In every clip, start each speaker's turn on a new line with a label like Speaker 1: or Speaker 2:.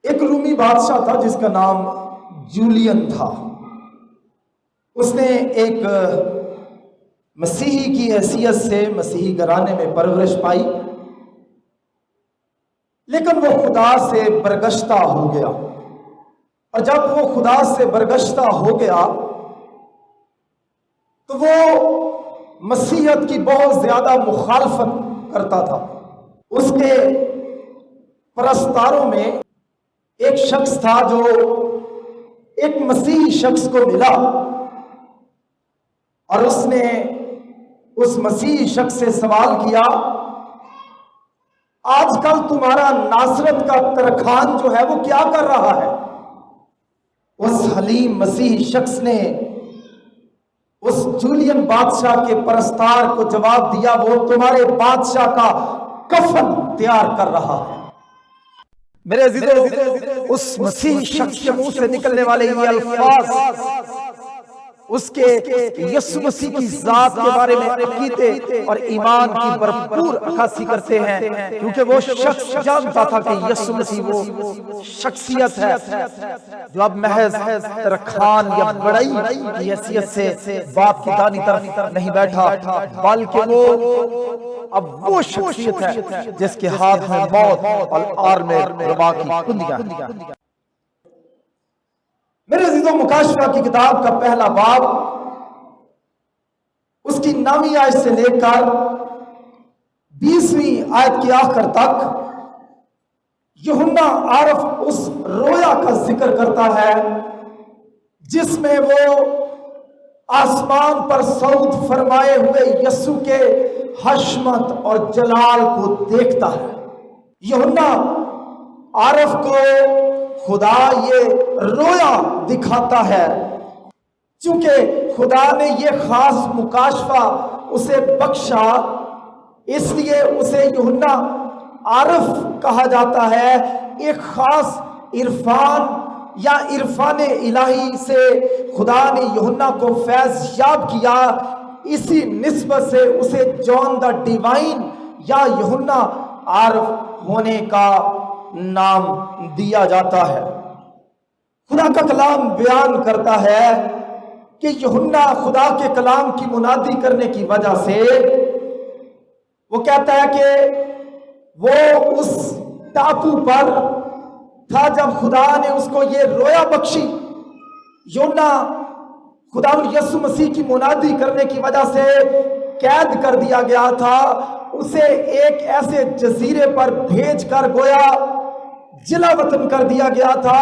Speaker 1: ایک رومی بادشاہ تھا جس کا نام جولین تھا۔ اس نے ایک مسیحی کی حیثیت سے مسیحی گھرانے میں پرورش پائی، لیکن وہ خدا سے برگشتہ ہو گیا، اور جب وہ خدا سے برگشتہ ہو گیا تو وہ مسیحیت کی بہت زیادہ مخالفت کرتا تھا۔ اس کے پرستاروں میں ایک شخص تھا جو ایک مسیحی شخص کو ملا، اور اس نے اس مسیحی شخص سے سوال کیا، آج کل تمہارا ناصرت کا ترکھان جو ہے وہ کیا کر رہا ہے؟ اس حلیم مسیحی شخص نے اس جولین بادشاہ کے پرستار کو جواب دیا، وہ تمہارے بادشاہ کا کفن تیار کر رہا ہے۔ میرے عزیزو، اس مسیحی شخص کے منہ سے نکلنے والے یہ الفاظ اس کے یسوع مسیح کی ذات کے بارے میں عقیدے اور ایمان کی بھرپور عکاسی کرتے ہیں، کیونکہ وہ شخص جانتا تھا کہ یسوع مسیح وہ شخصیت ہے جو اب محض ترکھان یا بڑائی کی حیثیت سے باپ کی دانی طرف نہیں بیٹھا، بلکہ وہ اب وہ شخصیت ہے جس کے ہاتھ میں موت اور آر میں ربا کی کندیاں ہیں۔ میرے عزیزو، مکاشفہ کی کتاب کا پہلا باب اس کی 9ویں آیت سے لے کر 20ویں آیت کے آخر تک یوحنا عارف اس رویا کا ذکر کرتا ہے جس میں وہ آسمان پر صعود فرمائے ہوئے یسوع کے حشمت اور جلال کو دیکھتا ہے۔ یوحنا عارف کو خدا یہ رویا دکھاتا ہے، چونکہ خدا نے یہ خاص مکاشفہ اسے بخشا، اس لیے اسے یوحنا عارف کہا جاتا ہے۔ ایک خاص عرفان یا عرفان الہی سے خدا نے یوحنا کو فیض یاب کیا، اسی نسبت سے اسے جان دا ڈیوائن یا یوحنا عارف ہونے کا نام دیا جاتا ہے۔ خدا کا کلام بیان کرتا ہے کہ یوحنا خدا کے کلام کی منادی کرنے کی وجہ سے وہ کہتا ہے کہ وہ اس ٹاپو پر تھا جب خدا نے اس کو یہ رویا بخشی۔ یوحنا خدا یسوع مسیح کی منادی کرنے کی وجہ سے قید کر دیا گیا تھا، اسے ایک ایسے جزیرے پر بھیج کر گویا جلا وطن کر دیا گیا تھا،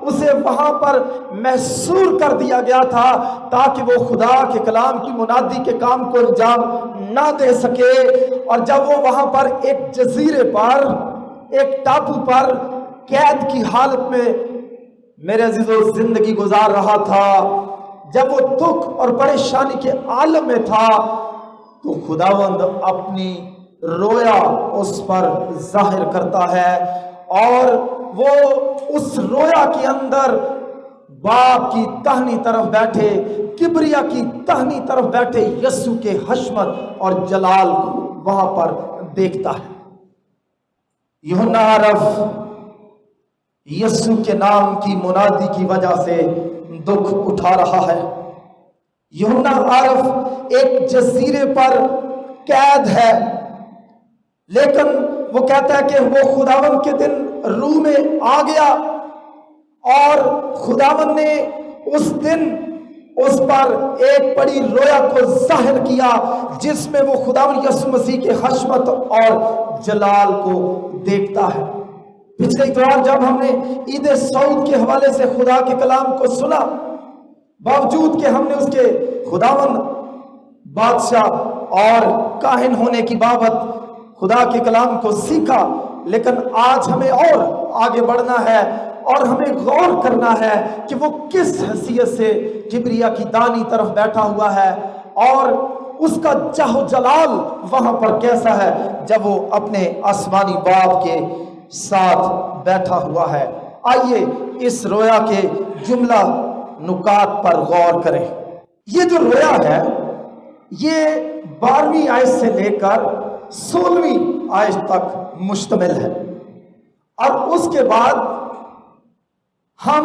Speaker 1: اسے وہاں پر محصور کر دیا گیا تھا تاکہ وہ خدا کے کلام کی منادی کے کام کو انجام نہ دے سکے۔ اور جب وہ وہاں پر ایک جزیرے پر ایک ٹاپو پر قید کی حالت میں میرے عزیزو زندگی گزار رہا تھا، جب وہ دکھ اور پریشانی کے عالم میں تھا، تو خداوند اپنی رویا اس پر ظاہر کرتا ہے، اور وہ اس رویا کے اندر باپ کی داہنی طرف بیٹھے، کبریا کی داہنی طرف بیٹھے یسوع کے حشمت اور جلال کو وہاں پر دیکھتا ہے۔ یوحنا عارف یسوع کے نام کی منادی کی وجہ سے دکھ اٹھا رہا ہے۔ یوحنا عارف ایک جزیرے پر قید ہے، لیکن وہ کہتا ہے کہ وہ خداوند کے دن روح میں آ گیا، اور خداوند نے اس دن اس پر ایک بڑی رویا کو ظاہر کیا جس میں وہ خداوند یسوع مسیح کے حشمت اور جلال کو دیکھتا ہے۔ پچھلے اتوار جب ہم نے عید سعود کے حوالے سے خدا کے کلام کو سنا، باوجود کہ ہم نے اس کے خداوند بادشاہ اور کاہن ہونے کی بابت خدا کے کلام کو سیکھا، لیکن آج ہمیں اور آگے بڑھنا ہے اور ہمیں غور کرنا ہے کہ وہ کس حیثیت سے کبریا کی دانی طرف بیٹھا ہوا ہے، اور اس کا جاہ و جلال وہاں پر کیسا ہے جب وہ اپنے آسمانی باپ کے ساتھ بیٹھا ہوا ہے۔ آئیے اس رویا کے جملہ نکات پر غور کریں۔ یہ جو رویا ہے یہ 12ویں آیت سے لے کر 16ویں آیت تک مشتمل ہے، اور اس کے بعد ہم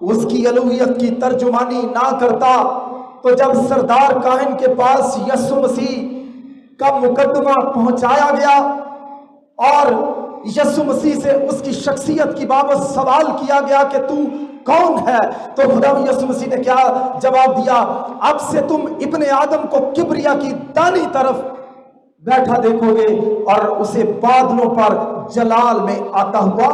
Speaker 1: اس کی الوہیت کی ترجمانی نہ کرتا تو جب سردار کاہن کے پاس یسوع مسیح کا مقدمہ پہنچایا گیا اور یسوع مسیح سے اس کی شخصیت کی بابت سوال کیا گیا کہ تو کون ہے، تو خدا یسوع مسیح نے کیا جواب دیا؟ اب سے تم ابن آدم کو کبریا کی دائیں طرف بیٹھا دیکھو گے اور اسے بادلوں پر جلال میں آتا ہوا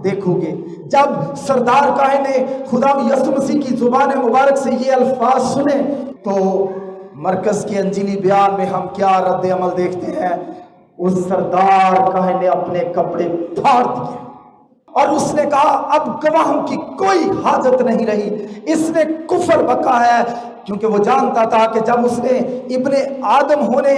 Speaker 1: دیکھو گے۔ جب سردار کاہن نے خدا یسوع مسیح کی زبان مبارک سے یہ الفاظ سنے تو مرکز کے انجیلی بیان میں ہم کیا رد عمل دیکھتے ہیں؟ اس سردار کاہن نے اپنے کپڑے پھاڑ دیے اور اس نے کہا اب گواہوں کی کوئی حاجت نہیں رہی، اس نے کفر بکا ہے، کیونکہ وہ جانتا تھا کہ جب اس نے ابن آدم ہونے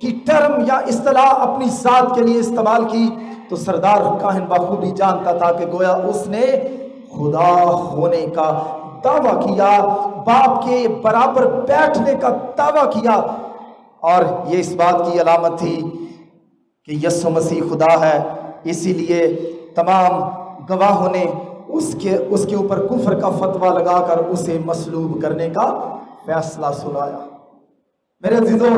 Speaker 1: کی ٹرم یا اصطلاح اپنی ذات کے لیے استعمال کی تو سردار کاہن بخوبی جانتا تھا کہ گویا اس نے خدا ہونے کا دعویٰ کیا، باپ کے برابر بیٹھنے کا دعویٰ کیا، اور یہ اس بات کی علامت تھی کہ یسوع مسیح خدا ہے۔ اسی لیے تمام گواہوں نے اس کے اوپر کفر کا فتویٰ لگا کر اسے مصلوب کرنے کا فیصلہ سنایا۔ میرے عزیزو،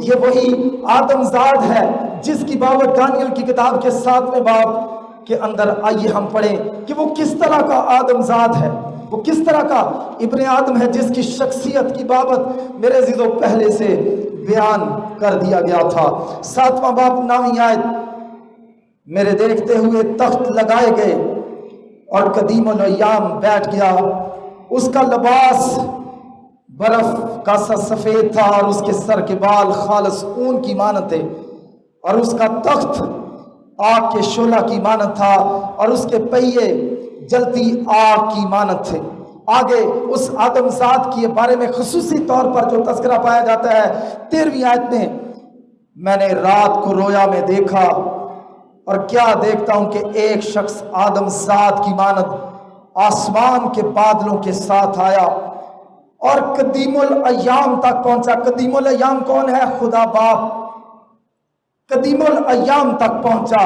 Speaker 1: یہ وہی آدم زاد ہے جس کی بابت دانیل کی کتاب کے 7ویں باب کے اندر آئیے ہم پڑھیں کہ وہ کس طرح کا آدم زاد ہے، وہ کس طرح کا ابن آدم ہے جس کی شخصیت کی بابت میرے عزیزو پہلے سے بیان کر دیا گیا تھا۔ 7واں باب 9ویں آیت، میرے دیکھتے ہوئے تخت لگائے گئے اور قدیم الایام بیٹھ گیا، اس کا لباس برف کا سا سفید تھا اور اس کے سر کے بال خالص اون کی مانند تھے، اور اس کا تخت آگ کے شعلہ کی مانند تھا اور اس کے پہیے جلتی آگ کی مانند تھے۔ آگے اس آدم ذات کے بارے میں خصوصی طور پر جو تذکرہ پایا جاتا ہے 13ویں آیت میں نے رات کو رویا میں دیکھا اور کیا دیکھتا ہوں کہ ایک شخص آدم ذات کی مانند آسمان کے بادلوں کے ساتھ آیا اور قدیم الایام تک پہنچا۔ قدیم الایام کون ہے؟ خدا باپ قدیم الایام تک پہنچا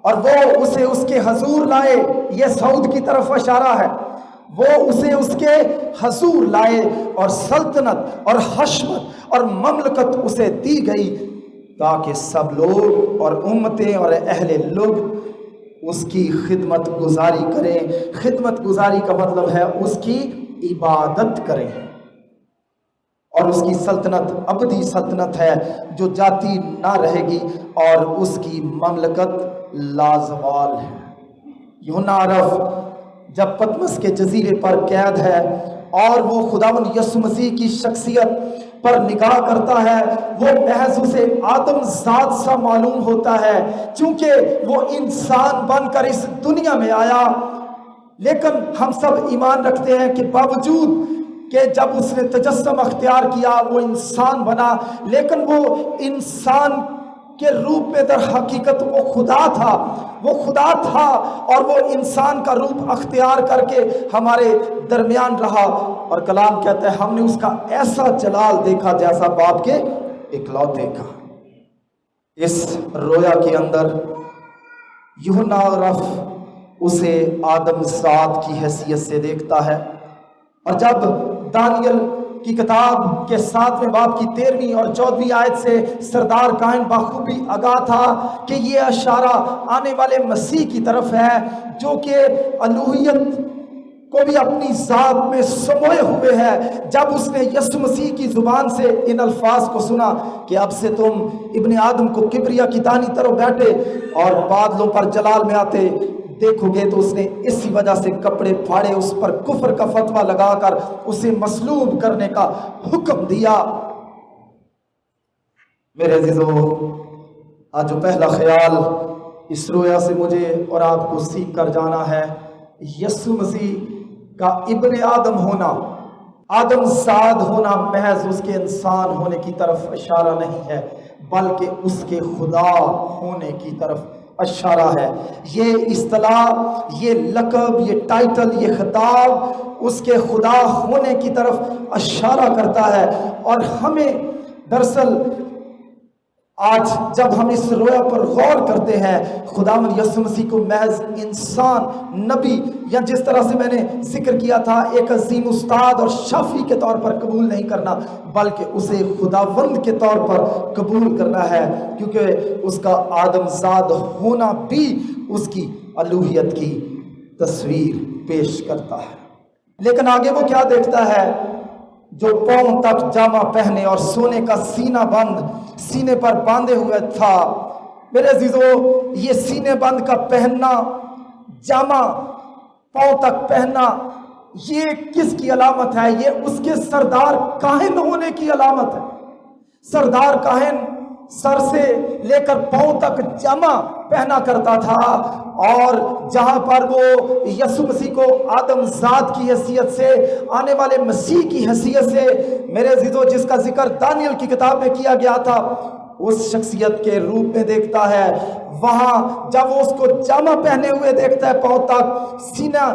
Speaker 1: اور وہ اسے اس کے حضور لائے۔ یہ سعود کی طرف اشارہ ہے، وہ اسے اس کے حضور لائے اور سلطنت اور حشمت اور مملکت اسے دی گئی تاکہ سب لوگ اور امتیں اور اہل لوگ اس کی خدمت گزاری کریں۔ خدمت گزاری کا مطلب ہے اس کی عبادت کریں، اور اس کی سلطنت ابدی سلطنت ہے جو جاتی نہ رہے گی اور اس کی مملکت لازوال ہے۔ یوحنا عرف جب پتمس کے جزیرے پر قید ہے اور وہ خداوند یسوع مسیح کی شخصیت پر نگاہ کرتا ہے، وہ محض اسے آدم ذات سا معلوم ہوتا ہے چونکہ وہ انسان بن کر اس دنیا میں آیا۔ لیکن ہم سب ایمان رکھتے ہیں کہ باوجود کہ جب اس نے تجسم اختیار کیا وہ انسان بنا، لیکن وہ انسان کے روپ میں در حقیقت وہ خدا تھا، وہ خدا تھا اور وہ انسان کا روپ اختیار کر کے ہمارے درمیان رہا، اور کلام کہتا ہے ہم نے اس کا ایسا جلال دیکھا جیسا باپ کے اکلوتے کا۔ اس رویا کے اندر یوحنا رف اسے آدم ذات کی حیثیت سے دیکھتا ہے، اور جب دانیل کی کتاب کے 7ویں باب کی 13ویں اور 14ویں آیت سے سردار کاہن بخوبی آگاہ تھا کہ یہ اشارہ آنے والے مسیح کی طرف ہے جو کہ الوہیت کو بھی اپنی ذات میں سموئے ہوئے ہے۔ جب اس نے یسوع مسیح کی زبان سے ان الفاظ کو سنا کہ اب سے تم ابن آدم کو کبریا کی دائیں طرف بیٹھے اور بادلوں پر جلال میں آتے دیکھو گے، تو اس نے اسی وجہ سے کپڑے پھاڑے، اس پر کفر کا فتویٰ لگا کر اسے مصلوب کرنے کا حکم دیا۔ میرے عزیزو، آج جو پہلا خیال اس رویا سے مجھے اور آپ کو سیکھ کر جانا ہے، یسوع مسیح کا ابن آدم ہونا، آدم زاد ہونا محض اس کے انسان ہونے کی طرف اشارہ نہیں ہے بلکہ اس کے خدا ہونے کی طرف اشارہ ہے۔ یہ اصطلاح، یہ لقب، یہ ٹائٹل، یہ خطاب اس کے خدا ہونے کی طرف اشارہ کرتا ہے، اور ہمیں دراصل آج جب ہم اس رویا پر غور کرتے ہیں، خداوند یسوع مسیح کو محض انسان، نبی، یا جس طرح سے میں نے ذکر کیا تھا ایک عظیم استاد اور شافی کے طور پر قبول نہیں کرنا، بلکہ اسے خداوند کے طور پر قبول کرنا ہے، کیونکہ اس کا آدم زاد ہونا بھی اس کی الوہیت کی تصویر پیش کرتا ہے۔ لیکن آگے وہ کیا دیکھتا ہے؟ جو پاؤں تک جامہ پہنے اور سونے کا سینہ بند سینے پر باندھے ہوئے تھا۔ میرے عزیزو، یہ سینے بند کا پہننا، جامہ پاؤں تک پہننا، یہ کس کی علامت ہے؟ یہ اس کے سردار کاہن ہونے کی علامت ہے۔ سردار کاہن سر سے لے کر پاؤں تک جامہ پہنا کرتا تھا، اور جہاں پر وہ یسوع مسیح کو آدم زاد کی حیثیت سے، آنے والے مسیح کی حیثیت سے، میرے عزیزو، جس کا ذکر دانیل کی کتاب میں کیا گیا تھا، اس شخصیت کے روپ میں دیکھتا ہے۔ وہاں جب وہ اس کو جامہ پہنے ہوئے دیکھتا ہے، پاؤں تک سینہ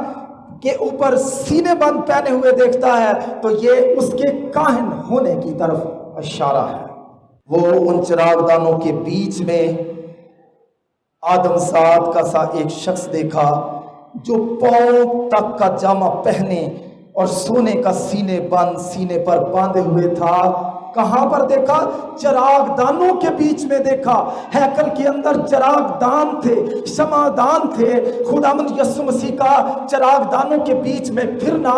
Speaker 1: کے اوپر سینے بند پہنے ہوئے دیکھتا ہے، تو یہ اس کے کاہن ہونے کی طرف اشارہ ہے۔ وہ ان چراغ دانوں کے بیچ میں آدم زاد کا سا ایک شخص دیکھا جو پاؤں تک کا جامہ پہنے اور سونے کا سینے بند سینے پر باندھے ہوئے تھا۔ کہاں پر دیکھا؟ چراغ دانوں کے بیچ میں دیکھا۔ ہیکل کے اندر چراغ دان تھے، شمع دان تھے۔ خداوند یسوع مسیح کا چراغ دانوں کے بیچ میں پھرنا،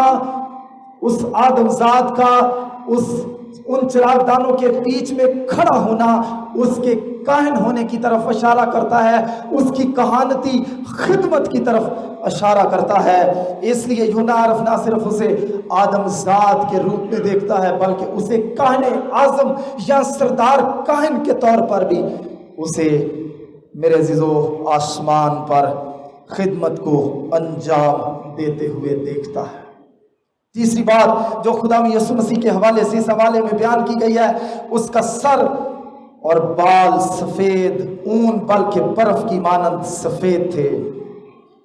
Speaker 1: اس آدم زاد کا ان چراغ دانوں کے بیچ میں کھڑا ہونا، اس کے کاہن ہونے کی طرف اشارہ کرتا ہے، اس کی کہانتی خدمت کی طرف اشارہ کرتا ہے۔ اس لیے یوحنا عارف نہ صرف اسے آدم زاد کے روپ میں دیکھتا ہے، بلکہ اسے کاہن اعظم یا سردار کاہن کے طور پر بھی اسے، میرے عزیزو، آسمان پر خدمت کو انجام دیتے ہوئے دیکھتا ہے۔ تیسری بات جو خدا یسوع مسیح کے حوالے سے اس حوالے میں بیان کی گئی ہے، اس کا سر اور بال سفید اون بلکہ برف کی مانند سفید تھے۔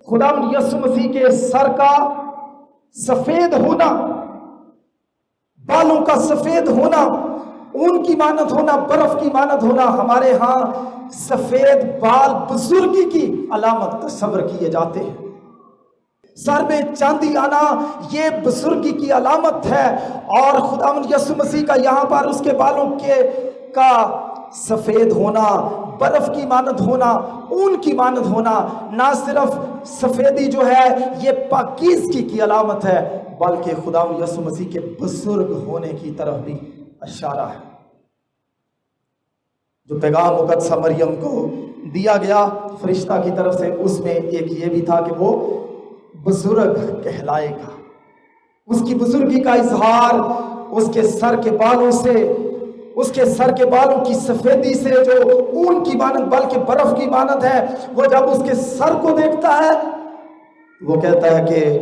Speaker 1: خدا یسوع مسیح کے سر کا سفید ہونا، بالوں کا سفید ہونا، اون کی مانند ہونا، برف کی مانند ہونا، ہمارے ہاں سفید بال بزرگی کی علامت تصور کیے جاتے ہیں۔ سر میں چاندی آنا یہ بزرگی کی علامت ہے، اور خداوند یسوع مسیح کا یہاں پر اس کے بالوں کا سفید ہونا، برف کی مانند ہونا، اون کی مانند ہونا، نہ صرف سفیدی جو ہے یہ پاکیزگی کی علامت ہے، بلکہ خداوند یسوع مسیح کے بزرگ ہونے کی طرف بھی اشارہ ہے۔ جو پیغام مقدسہ مریم کو دیا گیا فرشتہ کی طرف سے، اس میں ایک یہ بھی تھا کہ وہ بزرگ کہلائے گا۔ اس کی بزرگی کا اظہار اس کے سر کے بالوں سے، اس کے سر کے بالوں کی سفیدی سے جو اون کی مانند بلکہ برف کی مانند ہے، وہ جب اس کے سر کو دیکھتا ہے وہ کہتا ہے کہ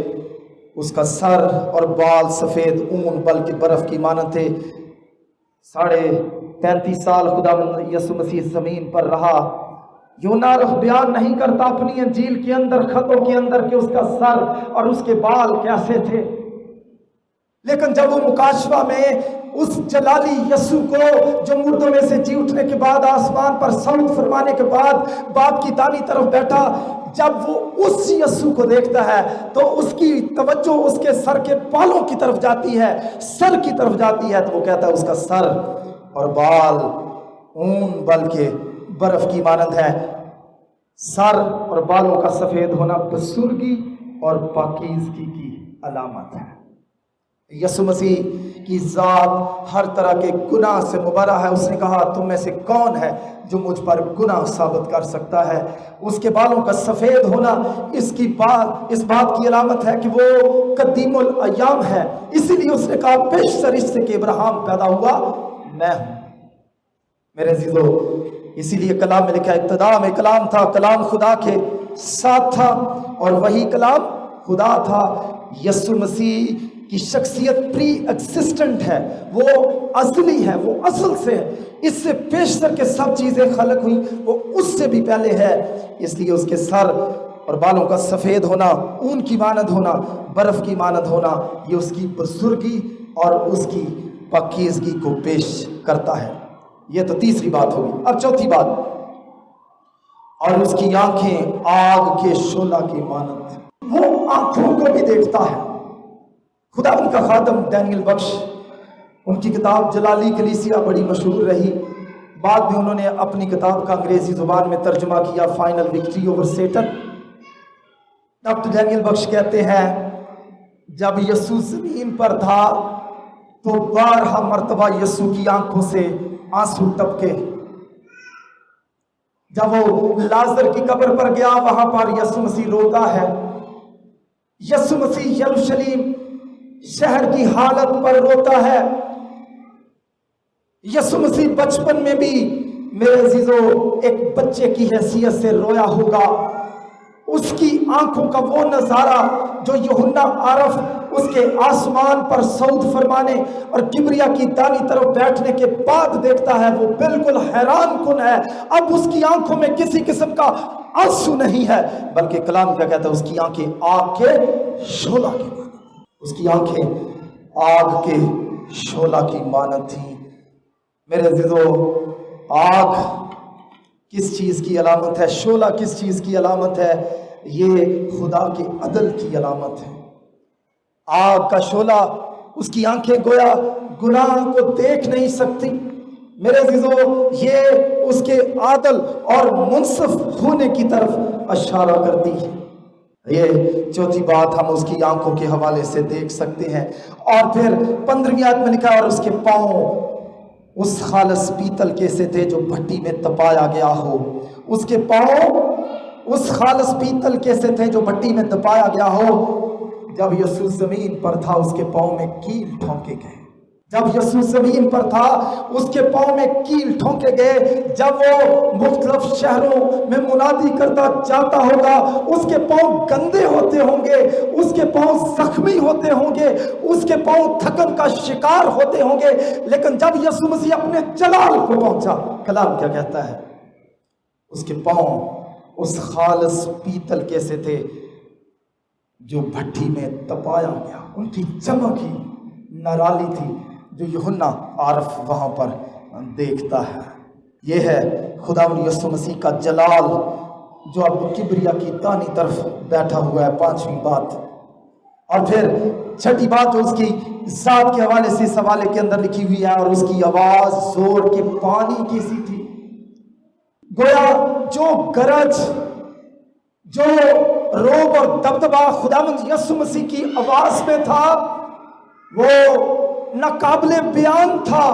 Speaker 1: اس کا سر اور بال سفید اون بلکہ برف کی مانند تھے۔ 35 سال خدا یسوع مسیح زمین پر رہا۔ یوحنا بیان نہیں کرتا اپنی انجیل کے اندر، خطوں کے اندر، کہ اس کا سر اور اس کے بال کیسے تھے، لیکن جب وہ مکاشفہ میں اس جلالی یسوع کو جو مردوں میں سے جی اٹھنے کے بعد آسمان پر صعود فرمانے کے بعد باپ کی دانی طرف بیٹھا، جب وہ اس یسوع کو دیکھتا ہے تو اس کی توجہ اس کے سر کے بالوں کی طرف جاتی ہے، سر کی طرف جاتی ہے، تو وہ کہتا ہے اس کا سر اور بال اون بلکہ برف کی مانند ہے۔ سر اور بالوں کا سفید ہونا بزرگی اور پاکیزگی کی علامت ہے۔ یسوع مسیح کی ذات ہر طرح کے گناہ سے مبرہ ہے۔ اس نے کہا تم میں سے کون ہے جو مجھ پر گناہ ثابت کر سکتا ہے۔ اس کے بالوں کا سفید ہونا اس بات کی علامت ہے کہ وہ قدیم الایام ہے، اسی لیے اس نے کہا پیشتر اس سے کہ ابراہیم پیدا ہوا میں ہوں۔ میرے عزیزو، اسی لیے کلام میں لکھا ہے ابتدا میں کلام تھا، کلام خدا کے ساتھ تھا اور وہی کلام خدا تھا۔ یسوع مسیح کی شخصیت پری ایگزسٹنٹ ہے، وہ ازلی ہے، وہ اصل سے ہے، اس سے پیشتر کے سب چیزیں خلق ہوئی، وہ اس سے بھی پہلے ہے۔ اس لیے اس کے سر اور بالوں کا سفید ہونا، اون کی مانند ہونا، برف کی مانند ہونا، یہ اس کی بزرگی اور اس کی پاکیزگی کو پیش کرتا ہے۔ یہ تو تیسری بات ہوگی. اب چوتھی بات، اور اس کی آنکھیں آگ کے شعلہ کی مانند. وہ آنکھوں کو بھی دیکھتا ہے. خدا ان کا خادم ڈینیل بخش، ان کی کتاب جلالی کلیسیا بڑی مشہور رہی. بعد میں انہوں نے اپنی کتاب کا انگریزی زبان میں ترجمہ کیا، final victory over Satan. Doctor Daniel Bakhsh کہتے ہیں جب یسوع زمین پر تھا تو 12 مرتبہ یسوع کی آنکھوں سے آنسو ٹپکے. جب وہ لازر کی قبر پر گیا وہاں پر یسوع مسیح روتا ہے. یسوع مسیح یروشلم شہر کی حالت پر روتا ہے. یسوع مسیح بچپن میں بھی میرے عزیزو ایک بچے کی حیثیت سے رویا ہوگا. اس کی آنکھوں کا وہ نظارہ جو یوحنا عارف اس کے آسمان پر صعود فرمانے اور کبریا کی دانی طرف بیٹھنے کے بعد دیکھتا ہے وہ بالکل حیران کن ہے. اب اس کی آنکھوں میں کسی قسم کا آنسو نہیں ہے بلکہ کلام کیا کہتا ہے، اس کی آنکھیں آگ کے شعلہ کی مانند. اس کی آنکھیں آگ کے شعلہ کی مانند تھی. میرے عزیزو، آگ کس چیز کی علامت ہے؟ شعلہ کس چیز کی علامت ہے؟ یہ خدا کے عدل کی علامت ہے. آگ کا شعلہ، اس کی آنکھیں گویا گناہ کو دیکھ نہیں سکتی. میرے عزیزو، یہ اس کے عادل اور منصف ہونے کی طرف اشارہ کرتی ہے. یہ چوتھی بات ہم اس کی آنکھوں کے حوالے سے دیکھ سکتے ہیں. اور پھر 15ویں آیت میں لکھا، اور اس کے پاؤں اس خالص پیتل کے سے تھے جو بھٹی میں تپایا گیا ہو. اس کے پاؤں اس خالص پیتل کے سے تھے جو بھٹی میں تپایا گیا ہو. جب یسوع زمین پر تھا اس کے پاؤں میں کیل ٹھونکے گئے. جب یسوع زمین پر تھا اس کے پاؤں میں کیل ٹھونکے گئے. جب وہ مختلف شہروں میں منادی کرتا جاتا ہوگا اس کے پاؤں گندے ہوتے ہوں گے، اس کے پاؤں زخمی ہوتے ہوں گے، اس کے پاؤں تھکن کا شکار ہوتے ہوں گے. لیکن جب یسوع مسیح اپنے جلال کو پہنچا، کلام کیا کہتا ہے؟ اس کے پاؤں اس خالص پیتل کے سے تھے جو بھٹی میں تپایا گیا. ان کی چمک ہی نرالی تھی جو یوحنا عارف وہاں پر دیکھتا ہے. یہ ہے خداوند یسوع مسیح کا جلال جو اب کبریا کی دانی طرف بیٹھا ہوا ہے. 5ویں بات. اور پھر 6ٹھی بات جو اس کی ذات کے حوالے سے اس حوالے کے اندر لکھی ہوئی ہے، اور اس کی آواز زور کے پانی کی سی تھی. گویا جو گرج، جو روب اور دبدبا خداوند یسوع مسیح کی آواز میں تھا وہ ناقابل بیان تھا.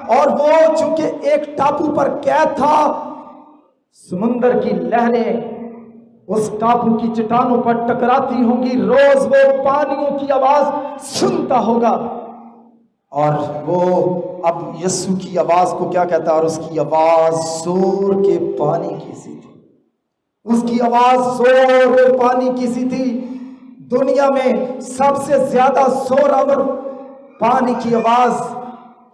Speaker 1: اور وہ چونکہ ایک ٹاپو پر قید تھا، سمندر کی لہریں اس ٹاپو کی چٹانوں پر ٹکراتی ہوں گی، روز وہ پانیوں کی آواز سنتا ہوگا. اور وہ اب یسوع کی آواز کو کیا کہتا ہے؟ اور اس کی آواز زور کے پانی کی سی تھی. اس کی آواز زور کے پانی کی سی تھی. دنیا میں سب سے زیادہ زور آور پانی کی آواز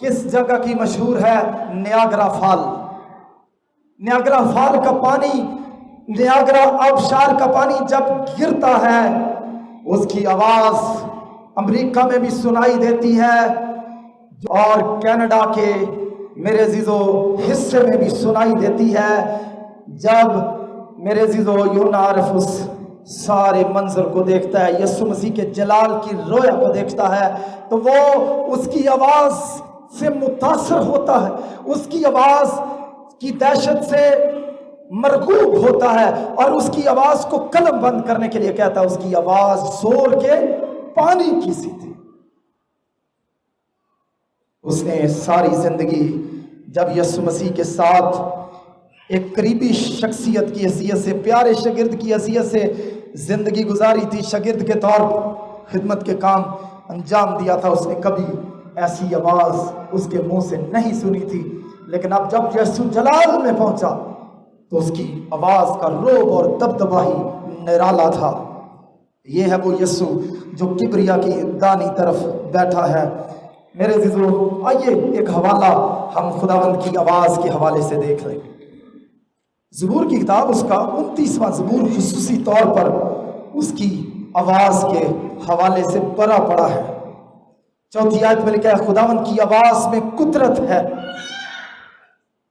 Speaker 1: کس جگہ کی مشہور ہے؟ نیاگرا فال. نیاگرا فال کا پانی، نیاگرا آبشار کا پانی جب گرتا ہے اس کی آواز امریکہ میں بھی سنائی دیتی ہے اور کینیڈا کے میرے عزیزو حصے میں بھی سنائی دیتی ہے. جب میرے عزیزو یوحنا عارف اس سارے منظر کو دیکھتا ہے، یسوع مسیح کے جلال کی رویا کو دیکھتا ہے، تو وہ اس کی آواز سے متاثر ہوتا ہے، اس کی آواز کی دہشت سے مرغوب ہوتا ہے اور اس کی آواز کو قلم بند کرنے کے لیے کہتا ہے. اس کی آواز زور کے پانی کی سی تھی. اس نے ساری زندگی جب یسوع مسیح کے ساتھ ایک قریبی شخصیت کی حیثیت سے، پیارے شاگرد کی حیثیت سے زندگی گزاری تھی، شاگرد کے طور خدمت کے کام انجام دیا تھا. اس نے کبھی ایسی آواز اس کے منہ سے نہیں سنی تھی. لیکن اب جب یسوع جلال میں پہنچا تو اس کی آواز کا روب اور دبدبا ہی نرالا تھا. یہ ہے وہ یسوع جو کبریا کی دانی طرف بیٹھا ہے. میرے عزیزو، آئیے ایک حوالہ ہم خداوند کی آواز کے حوالے سے دیکھ لیں. زبور کی کتاب اس کا 29واں زبور خصوصی طور پر اس کی آواز کے حوالے سے بھرا پڑا ہے. 4 آیت میں لکھا ہے، خداوند کی آواز میں قدرت ہے،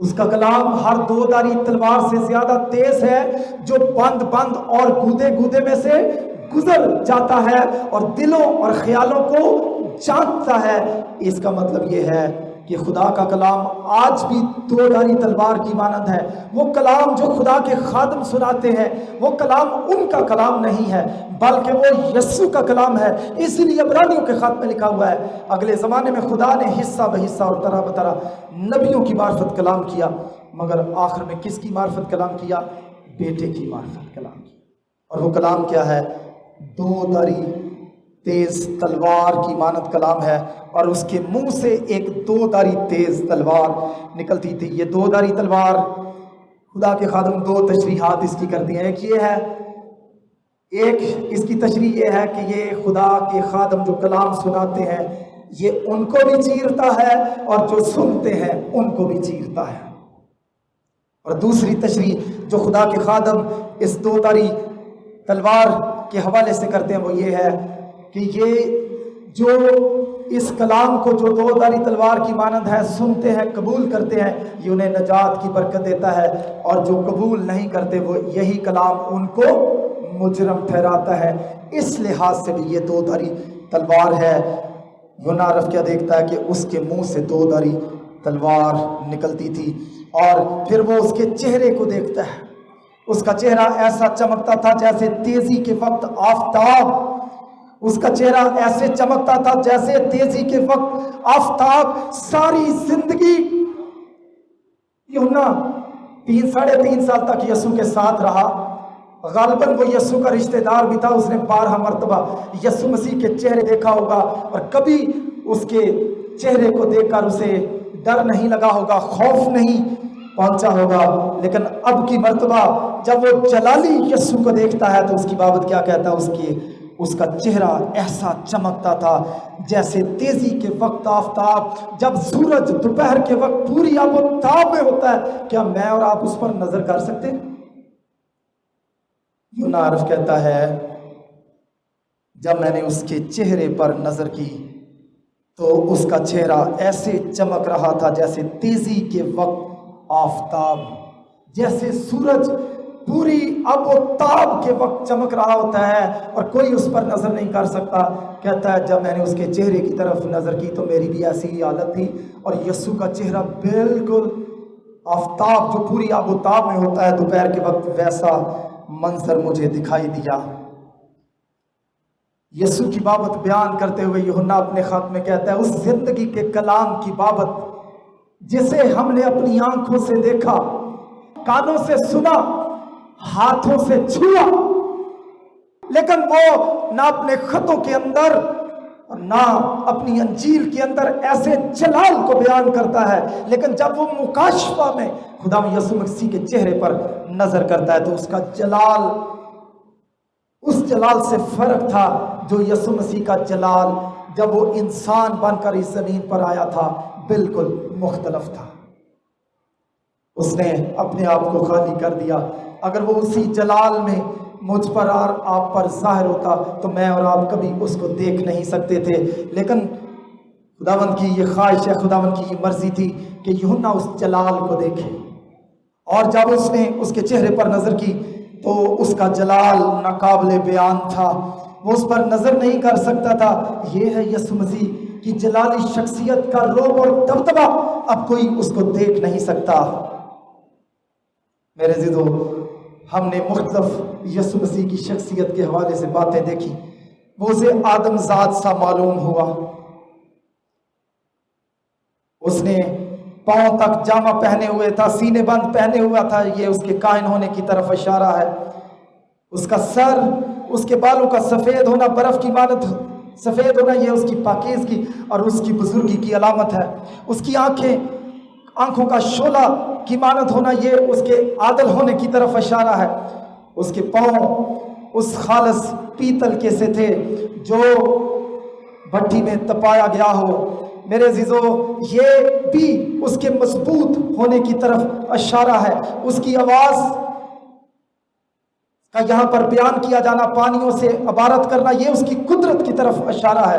Speaker 1: اس کا کلام ہر دو دھاری تلوار سے زیادہ تیز ہے، جو بند بند اور گودے گودے میں سے گزر جاتا ہے اور دلوں اور خیالوں کو جانتا ہے۔ اس کا مطلب یہ ہے کہ خدا کا کلام آج بھی دو دھاری تلوار کی مانند ہے۔ وہ کلام جو خدا کے خادم سناتے ہیں، وہ کلام ان کا کلام نہیں ہے بلکہ وہ یسوع کا کلام ہے۔ اسی لیے عبرانیوں کے خط میں لکھا ہوا ہے، اگلے زمانے میں خدا نے حصہ بحصہ اور طرح بطرح نبیوں کی معرفت کلام کیا، مگر آخر میں کس کی معرفت کلام کیا؟ بیٹے کی معرفت کلام کیا۔ اور وہ کلام کیا ہے؟ دو دھاری تیز تلوار کی مانند کلام ہے، اور اس کے منہ سے ایک دو دھاری تیز تلوار نکلتی تھی۔ یہ دو دھاری تلوار خدا کے خادم دو تشریحات اس کی کرتی ہیں۔ ایک یہ ہے، ایک اس کی تشریح یہ ہے کہ یہ خدا کے خادم جو کلام سناتے ہیں یہ ان کو بھی چیرتا ہے اور جو سنتے ہیں ان کو بھی چیرتا ہے۔ اور دوسری تشریح جو خدا کے خادم اس دو دھاری تلوار کے حوالے سے کرتے ہیں وہ یہ ہے کہ یہ جو اس کلام کو جو دو دھاری تلوار کی مانند ہے سنتے ہیں، قبول کرتے ہیں، یہ انہیں نجات کی برکت دیتا ہے، اور جو قبول نہیں کرتے وہ یہی کلام ان کو مجرم ٹھہراتا ہے۔ اس لحاظ سے بھی یہ دو دھاری تلوار ہے۔ یونا عرف کیا دیکھتا ہے کہ اس کے منہ سے دو دھاری تلوار نکلتی تھی، اور پھر وہ اس کے چہرے کو دیکھتا ہے۔ اس کا چہرہ ایسا چمکتا تھا جیسے تیزی کے وقت آفتاب، اس کا چہرہ ایسے چمکتا تھا جیسے تیزی کے وقت آفتاب۔ ساری زندگی یونا 3.5 سال تک یسوع کے ساتھ رہا، غالباً وہ یسوع کا رشتہ دار بھی تھا۔ اس نے 12 مرتبہ یسوع مسیح کے چہرے دیکھا ہوگا، اور کبھی اس کے چہرے کو دیکھ کر اسے ڈر نہیں لگا ہوگا، خوف نہیں پہنچا ہوگا۔ لیکن اب کی مرتبہ جب وہ جلالی یسوع کو دیکھتا ہے تو اس کی بابت کیا کہتا ہے؟ اس کا چہرہ ایسا چمکتا تھا جیسے تیزی کے وقت آفتاب، جب سورج دوپہر کے وقت پوری آب و تاب میں ہوتا ہے۔ کیا میں اور آپ اس پر نظر کر سکتے ہیں؟ یونا عرف کہتا ہے جب میں نے اس کے چہرے پر نظر کی تو اس کا چہرہ ایسے چمک رہا تھا جیسے تیزی کے وقت آفتاب، جیسے سورج پوری آب و تاب کے وقت چمک رہا ہوتا ہے اور کوئی اس پر نظر نہیں کر سکتا۔ کہتا ہے جب میں نے اس کے چہرے کی طرف نظر کی تو میری بھی ایسی ہی حالت تھی، اور یسوع کا چہرہ بالکل آفتاب جو پوری آب و تاب میں ہوتا ہے دوپہر کے وقت، ویسا منظر مجھے دکھائی دیا۔ یسوع کی بابت بیان کرتے ہوئے یوحنا اپنے خط میں کہتا ہے اس زندگی کے کلام کی بابت جسے ہم نے اپنی آنکھوں سے دیکھا، کانوں سے سنا، ہاتھوں سے چھوا، لیکن وہ نہ اپنے خطوں کے اندر اور نہ اپنی انجیل کے اندر ایسے جلال کو بیان کرتا ہے، لیکن جب وہ مکاشفہ میں خدا یسوع مسیح کے چہرے پر نظر کرتا ہے تو اس کا جلال اس جلال سے فرق تھا جو یسوع مسیح کا جلال جب وہ انسان بن کر اس زمین پر آیا تھا، بالکل مختلف تھا۔ اس نے اپنے آپ کو خالی کر دیا۔ اگر وہ اسی جلال میں مجھ پر اور آپ پر ظاہر ہوتا تو میں اور آپ کبھی اس کو دیکھ نہیں سکتے تھے، لیکن خداوند کی یہ خواہش ہے، خداوند کی یہ مرضی تھی کہ یوحنا اس جلال کو دیکھے، اور جب اس نے اس کے چہرے پر نظر کی تو اس کا جلال ناقابل بیان تھا، وہ اس پر نظر نہیں کر سکتا تھا۔ یہ ہے یسوع مسیح کی جلالی شخصیت کا روب اور دبدبہ، اب کوئی اس کو دیکھ نہیں سکتا۔ میرے عزیزو، ہم نے مختلف یسوع مسیح کی شخصیت کے حوالے سے باتیں دیکھی۔ وہ اسے آدم ذات سا معلوم ہوا، اس نے پاؤں تک جامہ پہنے ہوئے تھا، سینے بند پہنے ہوا تھا، یہ اس کے کائن ہونے کی طرف اشارہ ہے۔ اس کا سر، اس کے بالوں کا سفید ہونا، برف کی مانند سفید ہونا، یہ اس کی پاکیزگی اور اس کی بزرگی کی علامت ہے۔ اس کی آنکھوں کا شعلہ کی مانند ہونا، یہ اس کے عادل ہونے کی طرف اشارہ ہے۔ اس کے پاؤں اس خالص پیتل کے سے تھے جو بھٹی میں تپایا گیا ہو۔ میرے عزیزو، یہ بھی اس کے مضبوط ہونے کی طرف اشارہ ہے۔ اس کی آواز کا یہاں پر بیان کیا جانا، پانیوں سے عبارت کرنا، یہ اس کی قدرت کی طرف اشارہ ہے۔